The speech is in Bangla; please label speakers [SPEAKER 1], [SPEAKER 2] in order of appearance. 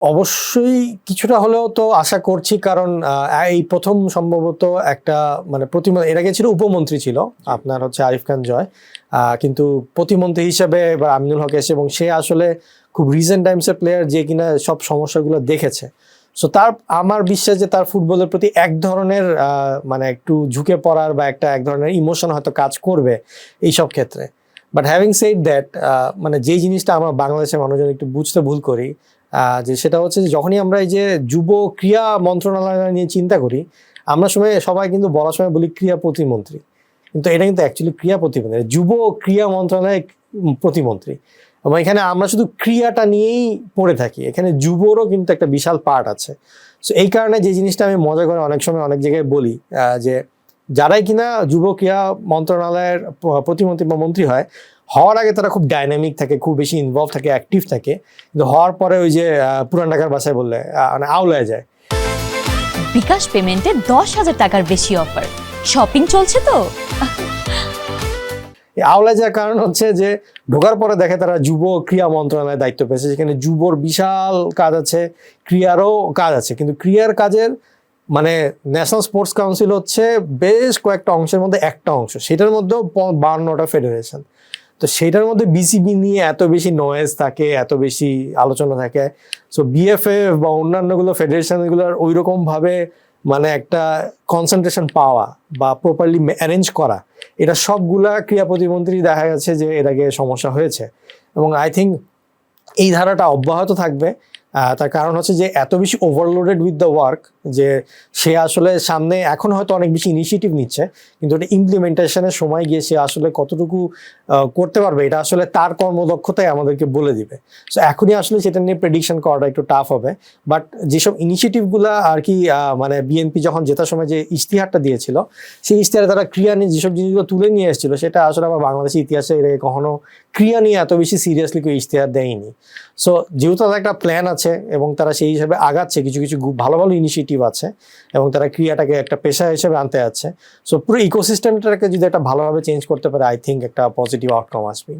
[SPEAKER 1] অবশ্যই কিছুটা হলেও তো আশা করছি, কারণ এই প্রথম সম্ভবত একটা মানে এর আগে ছিল উপমন্ত্রী ছিল আপনার হচ্ছে আরিফ খান জয়, কিন্তু প্রতিমন্ত্রী হিসেবে এবার আমিনুল হক এসে, এবং সে আসলে খুব রিসেন্ট টাইমসের প্লেয়ার যে কিনা সব সমস্যাগুলো দেখেছে। সো আমার বিশ্বাস যে তার ফুটবলের প্রতি এক ধরনের মানে একটু ঝুঁকে পড়ার বা এক ধরনের ইমোশন হয়তো কাজ করবে এইসব ক্ষেত্রে। বাট হ্যাভিং সেড দ্যাট, মানে যেই জিনিসটা আমরা বাংলাদেশের মানুষজন একটু বুঝতে ভুল করি, যে সেটা হচ্ছে যে যখনই আমরা এই যে যুব ক্রীড়া মন্ত্রণালয় নিয়ে চিন্তা করি, আমরা সবাই কিন্তু বলার সময় বলি ক্রীড়া প্রতিমন্ত্রী, কিন্তু এটা কিন্তু অ্যাকচুয়ালি ক্রীড়া প্রতিমন্ত্রী, যুব ক্রীড়া মন্ত্রণালয়ের প্রতিমন্ত্রী। এবং এখানে আমরা শুধু ক্রীড়াটা নিয়েই পড়ে থাকি, এখানে যুবরও কিন্তু একটা বিশাল পার্ট আছে। সো এই কারণে যে জিনিসটা আমি মজা করে অনেক সময় অনেক জায়গায় বলি, যে যারাই কিনা যুব ক্রীড়া মন্ত্রণালয়ের প্রতিমন্ত্রী বা মন্ত্রী হওয়ার আগে তারা খুব ডাইনামিক থাকে, খুব বেশি ইনভলভ থাকে, অ্যাক্টিভ থাকে, কিন্তু হওয়ার পরে ওই যে পুরান ঢাকার ভাষায় বললে মানে আউলায় যায়।
[SPEAKER 2] বিকাশ পেমেন্টে 10,000 টাকার বেশি অফার, শপিং চলছে তো।
[SPEAKER 1] আওলায় যাওয়ার কারণ হচ্ছে যে ঢোকার পরে দেখে তারা যুব ক্রীড়া মন্ত্রণালয়ের দায়িত্ব পেয়েছে, যেখানে যুবর বিশাল কাজ আছে, ক্রীড়ারও কাজ আছে, কিন্তু ক্রীড়ার কাজের মানে ন্যাশনাল স্পোর্টস কাউন্সিল হচ্ছে বেশ কয়েকটা অংশের মধ্যে একটা অংশ, সেটার মধ্যেও 52টা ফেডারেশন। তো সেটার মধ্যে বিসিবি নিয়ে এত বেশি নয়েজ থাকে, এত বেশি আলোচনা থাকে। সো বিএফএফ বা অন্যান্যগুলো ফেডারেশনগুলোর ওই রকমভাবে মানে একটা কনসেন্ট্রেশন পাওয়া বা প্রপারলি অ্যারেঞ্জ করা, এটা সবগুলা ক্রীড়া প্রতিমন্ত্রী দেখা যাচ্ছে যে এর আগে সমস্যা হয়েছে। এবং আই থিঙ্ক এই ধারাটা অব্যাহত থাকবে। তার কারণ হচ্ছে যে এত বেশি ওভারলোডেড উইথ দ্য ওয়ার্ক, যে সে আসলে সামনে এখন হয়তো অনেক বেশি ইনিশিয়েটিভ নিচ্ছে, কিন্তু এটা ইমপ্লিমেন্টেশনের সময় গিয়ে সে আসলে কতটুকু করতে পারবে, এটা আসলে তার কর্মদক্ষতাই আমাদেরকে বলে দিবে। সো এখনই আসলে সেটা নিয়ে প্রেডিকশন করাটা একটু টাফ হবে। বাট যেসব ইনিশিয়েটিভগুলো আর কি মানে বিএনপি যখন জেতার সময় যে ইশতেহারটা দিয়েছিল, সেই ইশতেহারে তারা ক্রিয়া নিয়ে যেসব জিনিসগুলো তুলে নিয়ে এসেছিল, সেটা আসলে আমার বাংলাদেশের ইতিহাসে এর আগে কখনো ক্রিয়া নিয়ে এত বেশি সিরিয়াসলি কেউ ইশতেহার দেয়নি। সো যেহেতু তাদের একটা প্ল্যান আছে এবং তারা সেই হিসাবে আগাচ্ছে, কিছু কিছু ভালো ভালো ইনিশিয়েটিভ আছে এবং তারা ক্রিয়াটাকে একটা পেশা হিসেবে আনতে যাচ্ছে। সো পুরো ইকোসিস্টেমটাকে যদি একটা ভালোভাবে চেঞ্জ করতে পারে, আই থিঙ্ক একটা পজিটিভ আউটকাম আসবে।